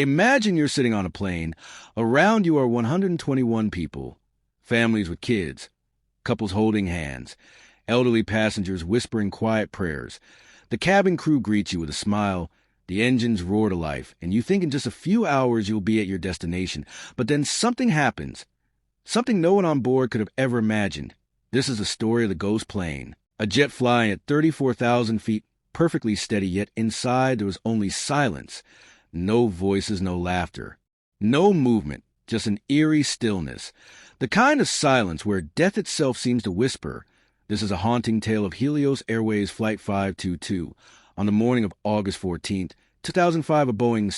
Imagine you're sitting on a plane. Around you are 121 people, families with kids, couples holding hands, elderly passengers whispering quiet prayers. The cabin crew greets you with a smile. The engines roar to life, and you think in just a few hours you'll be at your destination. But then something happens. Something no one on board could have ever imagined. This is the story of the ghost plane. A jet flying at 34,000 feet, perfectly steady, yet inside there was only silence. No voices, no laughter. No movement, just an eerie stillness. The kind of silence where death itself seems to whisper. This is a haunting tale of Helios Airways Flight 522. On the morning of August 14th, 2005, a Boeing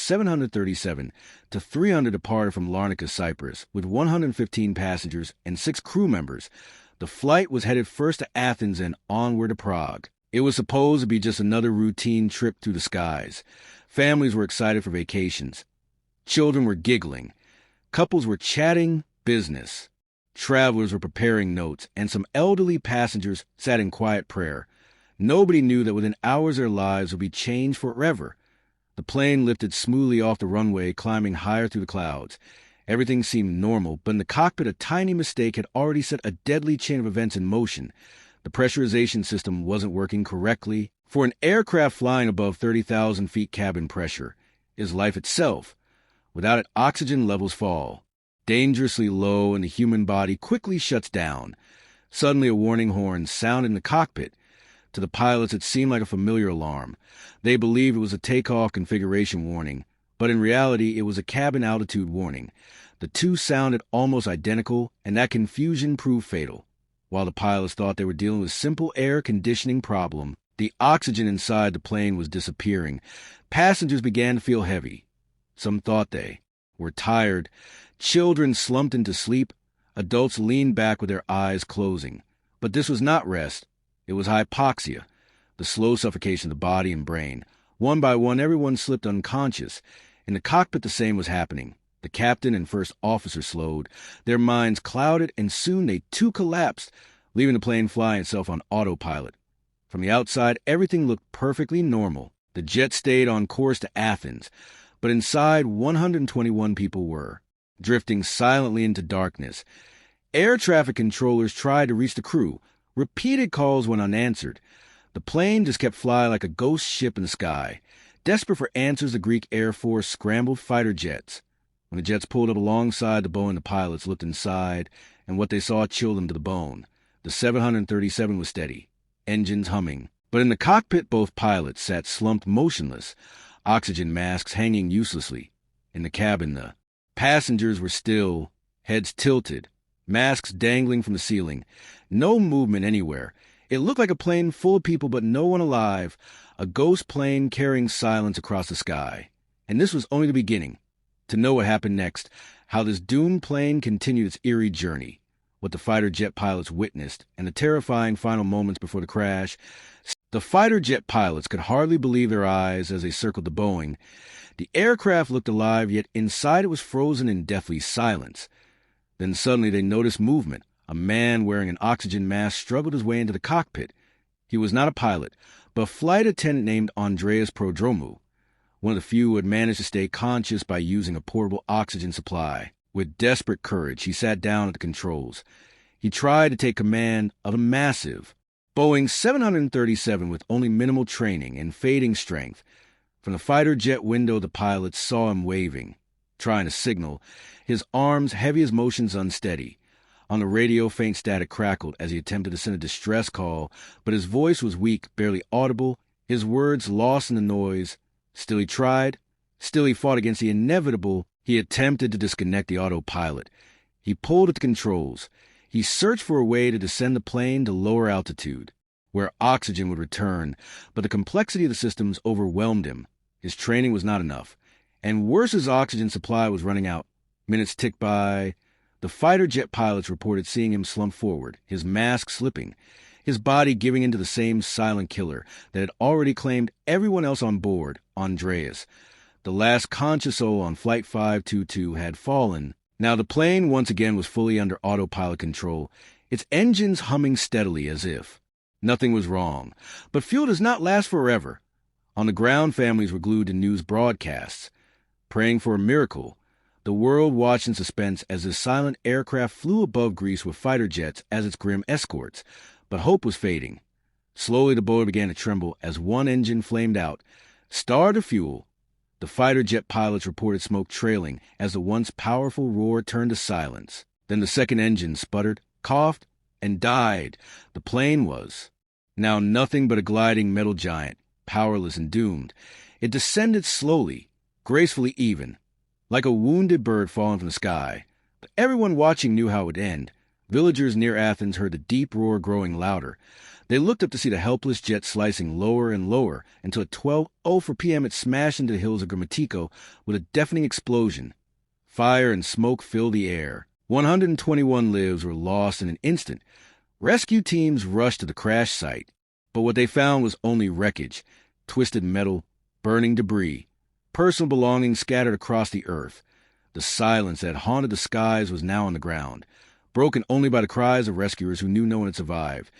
737-300 departed from Larnaca, Cyprus, with 115 passengers and 6 crew members. The flight was headed first to Athens and onward to Prague. It was supposed to be just another routine trip through the skies. Families were excited for vacations. Children were giggling. Couples were chatting business. Travelers were preparing notes, and some elderly passengers sat in quiet prayer. Nobody knew that within hours their lives would be changed forever. The plane lifted smoothly off the runway, climbing higher through the clouds. Everything seemed normal, but in the cockpit a tiny mistake had already set a deadly chain of events in motion. The pressurization system wasn't working correctly. For an aircraft flying above 30,000 feet cabin pressure is life itself. Without it, oxygen levels fall dangerously low, and the human body quickly shuts down. Suddenly a warning horn sounded in the cockpit. To the pilots, it seemed like a familiar alarm. They believed it was a takeoff configuration warning, but in reality, it was a cabin altitude warning. The two sounded almost identical, and that confusion proved fatal. While the pilots thought they were dealing with a simple air conditioning problem, the oxygen inside the plane was disappearing. Passengers began to feel heavy. Some thought they were tired. Children slumped into sleep. Adults leaned back with their eyes closing. But this was not rest. It was hypoxia, the slow suffocation of the body and brain. One by one, everyone slipped unconscious. In the cockpit, the same was happening. The captain and first officer slowed. Their minds clouded, and soon they too collapsed, leaving the plane flying itself on autopilot. From the outside, everything looked perfectly normal. The jet stayed on course to Athens, but inside 121 people were, drifting silently into darkness. Air traffic controllers tried to reach the crew. Repeated calls went unanswered. The plane just kept flying like a ghost ship in the sky. Desperate for answers, the Greek Air Force scrambled fighter jets. When the jets pulled up alongside the Boeing, the pilots looked inside, and what they saw chilled them to the bone. The 737 was steady, engines humming. But in the cockpit, both pilots sat slumped motionless, oxygen masks hanging uselessly. In the cabin, the passengers were still, heads tilted, masks dangling from the ceiling. No movement anywhere. It looked like a plane full of people, but no one alive. A ghost plane carrying silence across the sky. And this was only the beginning. To know what happened next, how this doomed plane continued its eerie journey, what the fighter jet pilots witnessed, and the terrifying final moments before the crash. The fighter jet pilots could hardly believe their eyes as they circled the Boeing. The aircraft looked alive, yet inside it was frozen in deathly silence. Then suddenly they noticed movement. A man wearing an oxygen mask struggled his way into the cockpit. He was not a pilot, but a flight attendant named Andreas Prodromou, one of the few who had managed to stay conscious by using a portable oxygen supply. With desperate courage, he sat down at the controls. He tried to take command of a massive Boeing 737 with only minimal training and fading strength. From the fighter jet window, the pilots saw him waving, trying to signal, his arms heavy as motions unsteady. On the radio, faint static crackled as he attempted to send a distress call, but his voice was weak, barely audible, his words lost in the noise. Still he tried. Still he fought against the inevitable. He attempted to disconnect the autopilot. He pulled at the controls. He searched for a way to descend the plane to lower altitude, where oxygen would return, but the complexity of the systems overwhelmed him. His training was not enough. And worse, his oxygen supply was running out. Minutes ticked by. The fighter jet pilots reported seeing him slump forward, his mask slipping, his body giving in to the same silent killer that had already claimed everyone else on board, Andreas. The last conscious soul on Flight 522 had fallen. Now the plane once again was fully under autopilot control, its engines humming steadily as if nothing was wrong. But fuel does not last forever. On the ground, families were glued to news broadcasts. praying for a miracle. The world watched in suspense as this silent aircraft flew above Greece with fighter jets as its grim escorts. But hope was fading. Slowly the boat began to tremble as one engine flamed out. Starved of fuel, the fighter jet pilots reported smoke trailing as the once powerful roar turned to silence. Then the second engine sputtered, coughed, and died. The plane was now nothing but a gliding metal giant, powerless and doomed. It descended slowly, gracefully even, like a wounded bird falling from the sky. But everyone watching knew how it would end. Villagers near Athens heard the deep roar growing louder. They looked up to see the helpless jet slicing lower and lower until at 12:04 p.m. it smashed into the hills of Grammatico with a deafening explosion. Fire and smoke filled the air. 121 lives were lost in an instant. Rescue teams rushed to the crash site, but what they found was only wreckage, twisted metal, burning debris, personal belongings scattered across the earth. The silence that haunted the skies was now on the ground, broken only by the cries of rescuers who knew no one had survived.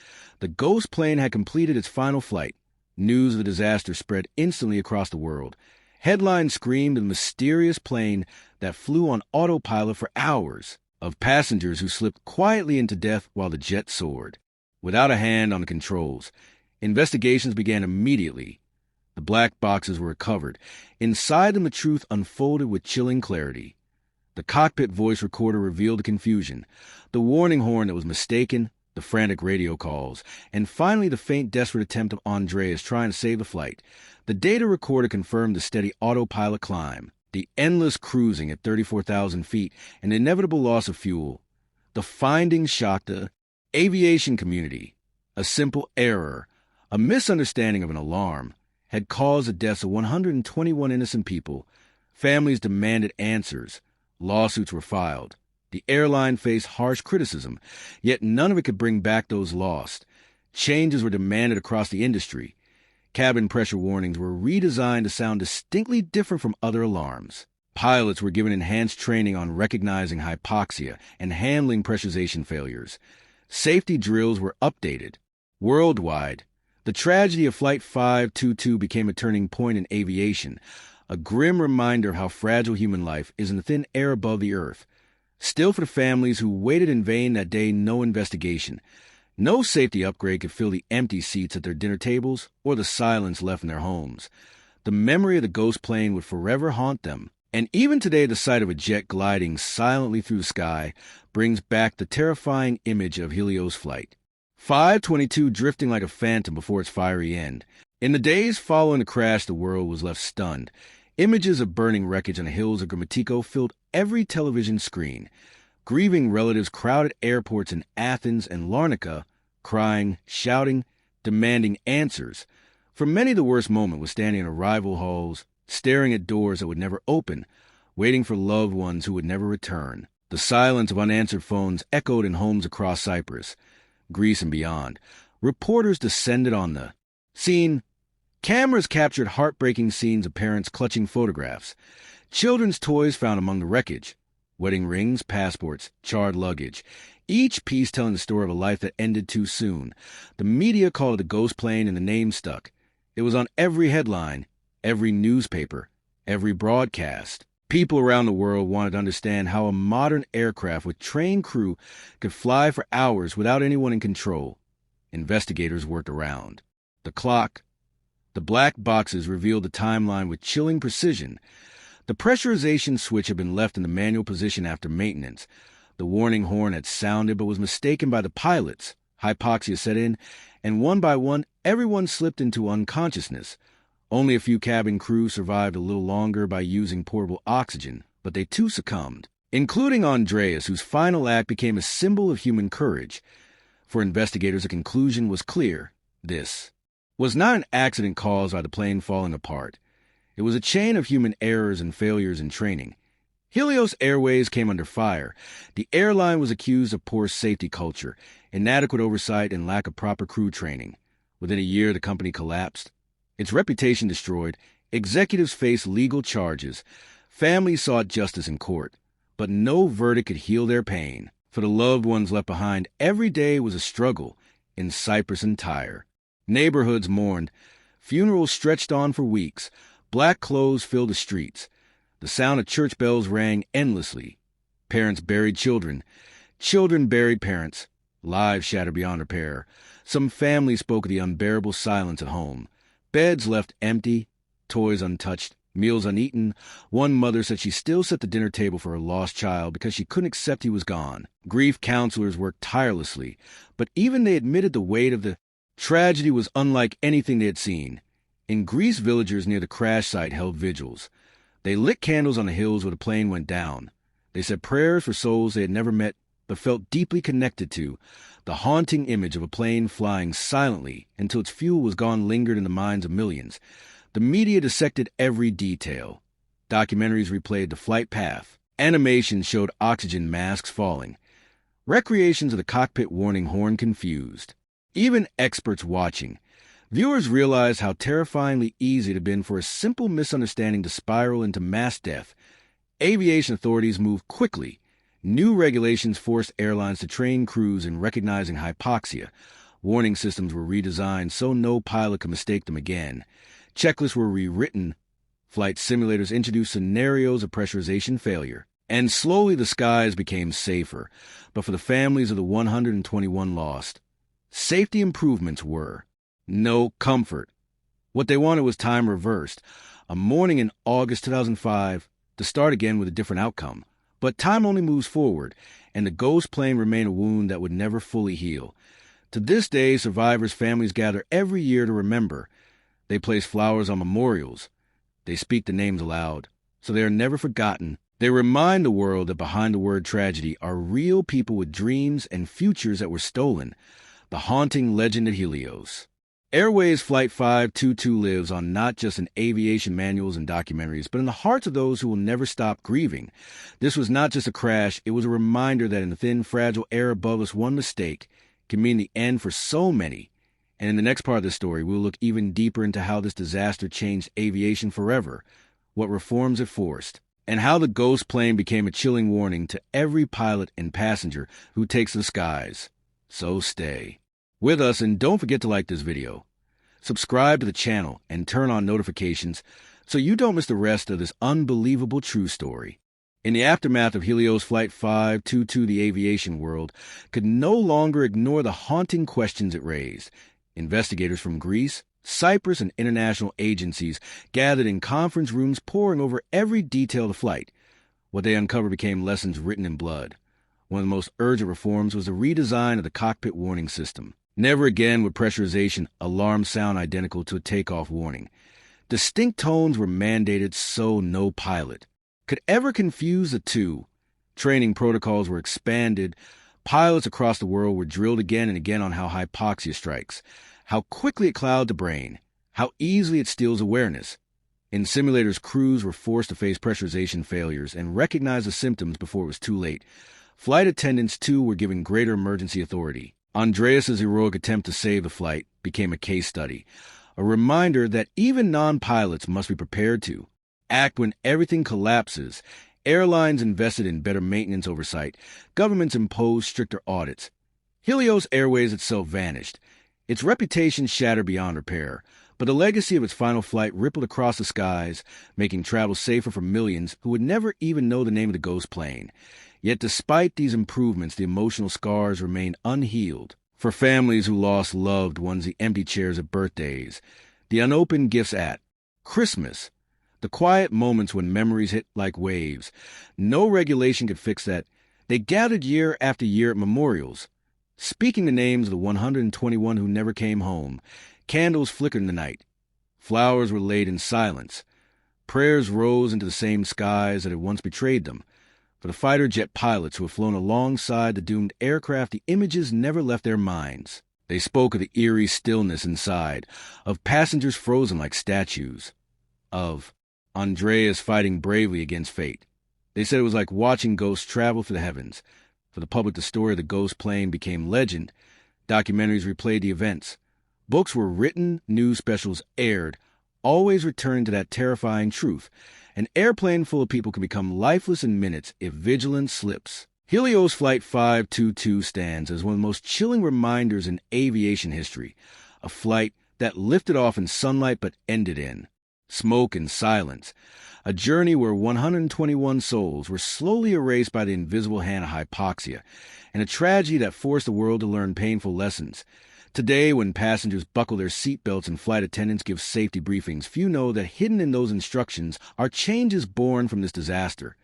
The ghost plane had completed its final flight. News of the disaster spread instantly across the world. Headlines screamed of the mysterious plane that flew on autopilot for hours, of passengers who slipped quietly into death while the jet soared. Without a hand on the controls, investigations began immediately. The black boxes were recovered. Inside them, the truth unfolded with chilling clarity. The cockpit voice recorder revealed the confusion, the warning horn that was mistaken, the frantic radio calls, and finally the faint, desperate attempt of Andreas trying to save the flight. The data recorder confirmed the steady autopilot climb, the endless cruising at 34,000 feet, and the inevitable loss of fuel. The findings shocked the aviation community. A simple error, a misunderstanding of an alarm, had caused the deaths of 121 innocent people. Families demanded answers. Lawsuits were filed. The airline faced harsh criticism, yet none of it could bring back those lost. Changes were demanded across the industry. Cabin pressure warnings were redesigned to sound distinctly different from other alarms. Pilots were given enhanced training on recognizing hypoxia and handling pressurization failures. Safety drills were updated. Worldwide, the tragedy of Flight 522 became a turning point in aviation, a grim reminder of how fragile human life is in the thin air above the earth. Still, for the families who waited in vain that day, no investigation. No safety upgrade could fill the empty seats at their dinner tables or the silence left in their homes. The memory of the ghost plane would forever haunt them. And even today, the sight of a jet gliding silently through the sky brings back the terrifying image of Helios Flight 522 drifting like a phantom before its fiery end. In the days following the crash, the world was left stunned. Images of burning wreckage on the hills of Grammatico filled every television screen. Grieving relatives crowded airports in Athens and Larnaca, crying, shouting, demanding answers. For many, the worst moment was standing in arrival halls, staring at doors that would never open, waiting for loved ones who would never return. The silence of unanswered phones echoed in homes across Cyprus, Greece, and beyond. Reporters descended on the scene. Cameras captured heartbreaking scenes of parents clutching photographs, children's toys found among the wreckage, wedding rings, passports, charred luggage, each piece telling the story of a life that ended too soon. The media called it the ghost plane, and the name stuck. It was on every headline, every newspaper, every broadcast. People around the world wanted to understand how a modern aircraft with trained crew could fly for hours without anyone in control. Investigators worked around the clock. The black boxes revealed the timeline with chilling precision. The pressurization switch had been left in the manual position after maintenance. The warning horn had sounded but was mistaken by the pilots. Hypoxia set in, and one by one, everyone slipped into unconsciousness. Only a few cabin crew survived a little longer by using portable oxygen, but they too succumbed, including Andreas, whose final act became a symbol of human courage. For investigators, the conclusion was clear. This was not an accident caused by the plane falling apart. It was a chain of human errors and failures in training. Helios Airways came under fire. The airline was accused of poor safety culture, inadequate oversight, and lack of proper crew training. Within a year, the company collapsed. Its reputation destroyed. Executives faced legal charges. Families sought justice in court. But no verdict could heal their pain. For the loved ones left behind, every day was a struggle in Cyprus and Tyre. Neighborhoods mourned. Funerals stretched on for weeks. Black clothes filled the streets. The sound of church bells rang endlessly. Parents buried children. Children buried parents. Lives shattered beyond repair. Some families spoke of the unbearable silence at home. Beds left empty, toys untouched, meals uneaten. One mother said she still set the dinner table for her lost child because she couldn't accept he was gone. Grief counselors worked tirelessly, but even they admitted the weight of the tragedy was unlike anything they had seen. In Greece, villagers near the crash site held vigils. They lit candles on the hills where the plane went down. They said prayers for souls they had never met but felt deeply connected to. The haunting image of a plane flying silently until its fuel was gone lingered in the minds of millions. The media dissected every detail. Documentaries replayed the flight path. Animations showed oxygen masks falling. Recreations of the cockpit warning horn confused. Even experts watching. Viewers realized how terrifyingly easy it had been for a simple misunderstanding to spiral into mass death. Aviation authorities moved quickly. New regulations forced airlines to train crews in recognizing hypoxia. Warning systems were redesigned so no pilot could mistake them again. Checklists were rewritten. Flight simulators introduced scenarios of pressurization failure. And slowly the skies became safer. But for the families of the 121 lost, safety improvements were no comfort. What they wanted was time reversed. A morning in August 2005 to start again with a different outcome. But time only moves forward, and the ghost plane remained a wound that would never fully heal. To this day, survivors' families gather every year to remember. They place flowers on memorials. They speak the names aloud, so they are never forgotten. They remind the world that behind the word tragedy are real people with dreams and futures that were stolen. The haunting legend of Helios. Airways Flight 522 lives on not just in aviation manuals and documentaries, but in the hearts of those who will never stop grieving. This was not just a crash, it was a reminder that in the thin, fragile air above us, one mistake can mean the end for so many. And in the next part of this story, we'll look even deeper into how this disaster changed aviation forever, what reforms it forced, and how the ghost plane became a chilling warning to every pilot and passenger who takes the skies. So stay with us, and don't forget to like this video. Subscribe to the channel and turn on notifications so you don't miss the rest of this unbelievable true story. In the aftermath of Helios Flight 522, the aviation world could no longer ignore the haunting questions it raised. Investigators from Greece, Cyprus, and international agencies gathered in conference rooms poring over every detail of the flight. What they uncovered became lessons written in blood. One of the most urgent reforms was the redesign of the cockpit warning system. Never again would pressurization alarm sound identical to a takeoff warning. Distinct tones were mandated so no pilot could ever confuse the two. Training protocols were expanded. Pilots across the world were drilled again and again on how hypoxia strikes, how quickly it clouds the brain, how easily it steals awareness. In simulators, crews were forced to face pressurization failures and recognize the symptoms before it was too late. Flight attendants, too, were given greater emergency authority. Andreas's heroic attempt to save the flight became a case study, a reminder that even non-pilots must be prepared to act when everything collapses. Airlines invested in better maintenance oversight. Governments imposed stricter audits. Helios Airways itself vanished. Its reputation shattered beyond repair, but the legacy of its final flight rippled across the skies, making travel safer for millions who would never even know the name of the ghost plane. Yet despite these improvements, the emotional scars remained unhealed. For families who lost loved ones, the empty chairs at birthdays, the unopened gifts at Christmas, the quiet moments when memories hit like waves. No regulation could fix that. They gathered year after year at memorials, speaking the names of the 121 who never came home. Candles flickered in the night. Flowers were laid in silence. Prayers rose into the same skies that had once betrayed them. For the fighter jet pilots who had flown alongside the doomed aircraft, the images never left their minds. They spoke of the eerie stillness inside, of passengers frozen like statues, of Andreas fighting bravely against fate. They said it was like watching ghosts travel through the heavens. For the public, the story of the ghost plane became legend. Documentaries replayed the events. Books were written, news specials aired, always returning to that terrifying truth. An airplane full of people can become lifeless in minutes if vigilance slips. Helios Flight 522 stands as one of the most chilling reminders in aviation history. A flight that lifted off in sunlight but ended in smoke and silence. A journey where 121 souls were slowly erased by the invisible hand of hypoxia, and a tragedy that forced the world to learn painful lessons. Today, when passengers buckle their seatbelts and flight attendants give safety briefings, few know that hidden in those instructions are changes born from this disaster.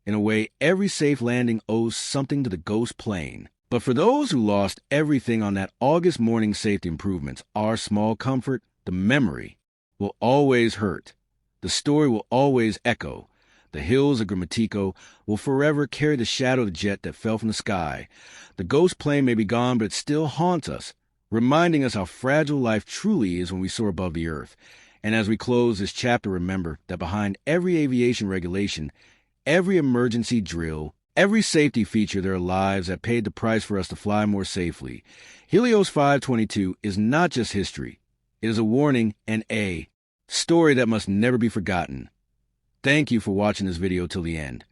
In a way, every safe landing owes something to the ghost plane. But for those who lost everything on that August morning safety improvements, our small comfort, the memory, will always hurt. The story will always echo. The hills of Gramatico will forever carry the shadow of the jet that fell from the sky. The ghost plane may be gone, but it still haunts us, reminding us how fragile life truly is when we soar above the earth. And as we close this chapter, remember that behind every aviation regulation, every emergency drill, every safety feature, there are lives that paid the price for us to fly more safely. Helios 522 is not just history. It is a warning and a story that must never be forgotten. Thank you for watching this video till the end.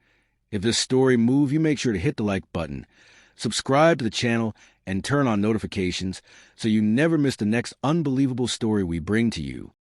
If this story moved you, make sure to hit the like button, subscribe to the channel, and turn on notifications so you never miss the next unbelievable story we bring to you.